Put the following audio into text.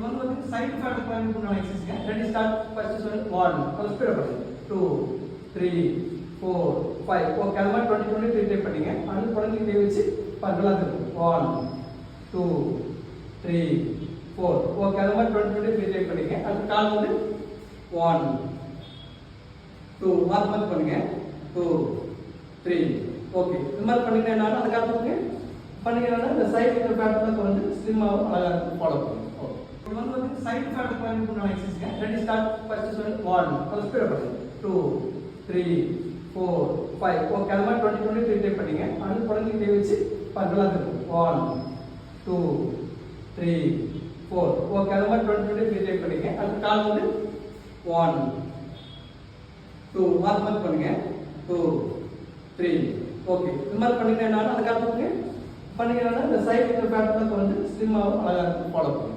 வந்து வந்து side fat பண்ணி பண்ணலாம் எக்ஸசைஸ்ங்க. Ready start. ஃபர்ஸ்ட் ஒன் 1 கொஞ்சம் ஸ்பீடா பண்ணுங்க. 2 3 4 5 ஓகே அது மாதிரி 20 20 த்ரீ டைப் பண்ணீங்க. அடுத்து குழந்தைங்க கை வச்சு பங்கலாம் இருக்கும். 1 2 3 4 ஓகே அது மாதிரி 20 20 த்ரீ டைப் பண்ணீங்க. அடுத்து கால் வந்து 1 2 மார்க் மார்க் பண்ணுங்க. 2 3 ஓகே இது மாதிரி பண்ணீங்கன்னா என்ன அந்த காலத்துக்கு பண்ணீங்கன்னா இந்த சைடு இருக்கிற பேட்டர்ன் வந்து ஸ்லிம்மாவும் அழகா இருக்கும். ஃபாலோ பண்ணுங்க. ஓகே இது வந்து சைடு ஃபேட் பண்ணி பண்ணலாம் எக்ஸசைஸ்ங்க. Ready start. ஃபர்ஸ்ட் ஒன் 1 கொஞ்சம் ஸ்பீடா பண்ணுங்க. 2 3 4 5 ஓகே அது மாதிரி 20 20 த்ரீ டைப் பண்ணீங்க. அடுத்து குழந்தைங்க கை வச்சு பங்கலாம் இருக்கும். 1 2 3 4 ஓகே அது மாதிரி 20 20 த்ரீ டைப் பண்ணீங்க. அடுத்து கால் வந்து 1 2 மார்க் மார்க் பண்ணுங்க. 2 3 ஓகே இது மாதிரி பண்ணீங்கன்னா என்ன அந்த காலத்துக்கு பண்ணீங்கன்னா இந்த சைடு இருக்கிற பேட்டர்ன் வந்து ஸ்லிம்மாவும் அழகா இருக்கும். ஃபாலோ பண்ணுங்க.